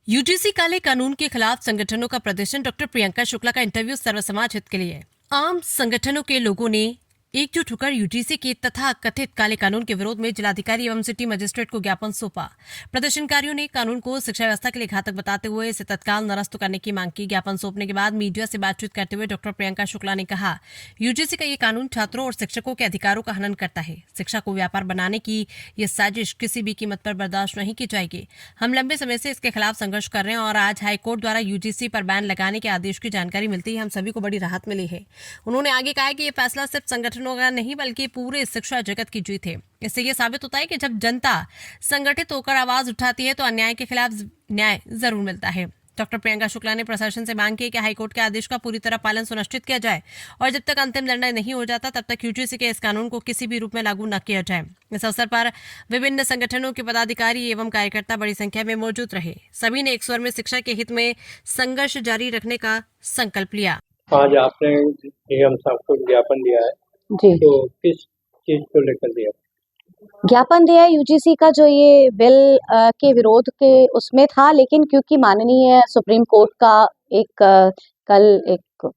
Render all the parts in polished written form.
UGC काले कानून के खिलाफ संगठनों का प्रदर्शन। डॉक्टर प्रियंका शुक्ला का इंटरव्यू सर्व समाज हित के लिए। आम संगठनों के लोगों ने एकजुट होकर यूजीसी के तथा कथित काले कानून के विरोध में जिलाधिकारी एवं सिटी मजिस्ट्रेट को ज्ञापन सौंपा। प्रदर्शनकारियों ने कानून को शिक्षा व्यवस्था के लिए घातक बताते हुए इसे तत्काल निरस्त करने की मांग की। ज्ञापन सौंपने के बाद मीडिया से बातचीत करते हुए डॉक्टर प्रियंका शुक्ला ने कहा, यूजीसी का ये कानून छात्रों और शिक्षकों के अधिकारों का हनन करता है। शिक्षा को व्यापार बनाने की ये साजिश किसी भी कीमत पर बर्दाश्त नहीं की जाएगी। हम लंबे समय से इसके खिलाफ संघर्ष कर रहे हैं और आज हाईकोर्ट द्वारा यूजीसी पर बैन लगाने के आदेश की जानकारी मिलती है हम सभी को बड़ी राहत मिली है। उन्होंने आगे कहा कि ये फैसला सिर्फ संगठनों का नहीं बल्कि पूरे शिक्षा जगत की जीत है। इससे ये साबित होता है कि जब जनता संगठित होकर आवाज उठाती है तो अन्याय के खिलाफ न्याय जरूर मिलता है। डॉक्टर प्रियंका शुक्ला ने प्रशासन से मांग की कि हाईकोर्ट के आदेश का पूरी तरह पालन सुनिश्चित किया जाए और जब तक अंतिम निर्णय नहीं हो जाता तब तक यूजीसी के इस कानून को किसी भी रूप में लागू न किया जाए। इस अवसर पर विभिन्न संगठनों के पदाधिकारी एवं कार्यकर्ता बड़ी संख्या में मौजूद रहे। सभी ने एक स्वर में शिक्षा के हित में संघर्ष जारी रखने का संकल्प लिया। आज आपने निगम साहब को ज्ञापन दिया है जी, तो किस चीज को लेकर दिया? ज्ञापन दिया यूजीसी का जो ये बिल के विरोध के उसमें था, लेकिन क्योंकि माननीय सुप्रीम कोर्ट का एक कल एक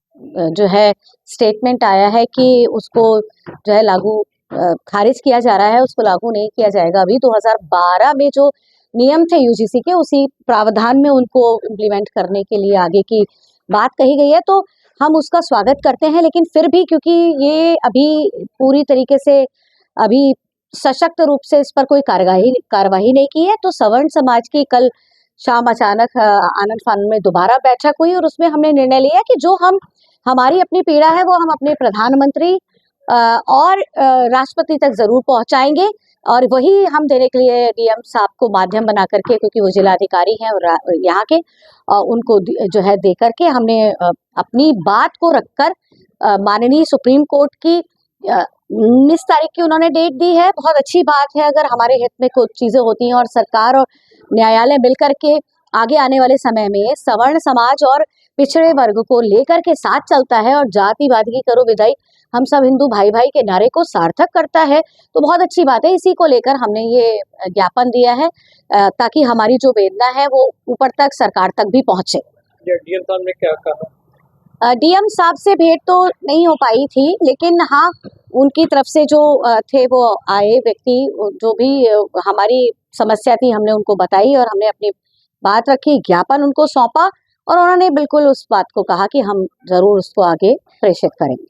जो है स्टेटमेंट आया है कि उसको जो है लागू खारिज किया जा रहा है, उसको लागू नहीं किया जाएगा। अभी 2012 में जो नियम थे यूजीसी के, उसी प्रावधान में उनको इम्प्लीमेंट करने के लिए आगे की बात कही गई है, तो हम उसका स्वागत करते हैं। लेकिन फिर भी क्योंकि ये अभी पूरी तरीके से अभी सशक्त रूप से इस पर कोई कार्यवाही नहीं की है, तो सवर्ण समाज की कल शाम अचानक आनंद फानन में दोबारा बैठक हुई और उसमें हमने निर्णय लिया कि जो हमारी अपनी पीड़ा है वो हम अपने प्रधानमंत्री और राष्ट्रपति तक जरूर पहुंचाएंगे और वही हम देने के लिए डीएम साहब को माध्यम बना करके, क्योंकि वो जिलाधिकारी हैं और यहाँ के, उनको जो है दे करके हमने अपनी बात को रखकर माननीय सुप्रीम कोर्ट की 19 तारीख की उन्होंने डेट दी है। बहुत अच्छी बात है अगर हमारे हित में कुछ चीजें होती हैं और सरकार और न्यायालय मिलकर के आगे आने वाले समय में सवर्ण समाज और पिछड़े वर्ग को लेकर के साथ चलता है और जातिवाद की करो विदाई, हम सब हिंदू भाई भाई के नारे को सार्थक करता है, तो बहुत अच्छी बात है। इसी को लेकर हमने ये ज्ञापन दिया है ताकि हमारी जो वेदना है वो ऊपर तक सरकार तक भी पहुंचे। डीएम साहब ने क्या कहा? डीएम साहब से भेंट तो नहीं हो पाई थी, लेकिन हाँ उनकी तरफ से जो थे वो आए व्यक्ति, जो भी हमारी समस्या थी हमने उनको बताई और हमने अपनी बात रखी, ज्ञापन उनको सौंपा और उन्होंने बिल्कुल उस बात को कहा कि हम जरूर उसको आगे प्रेषित करेंगे।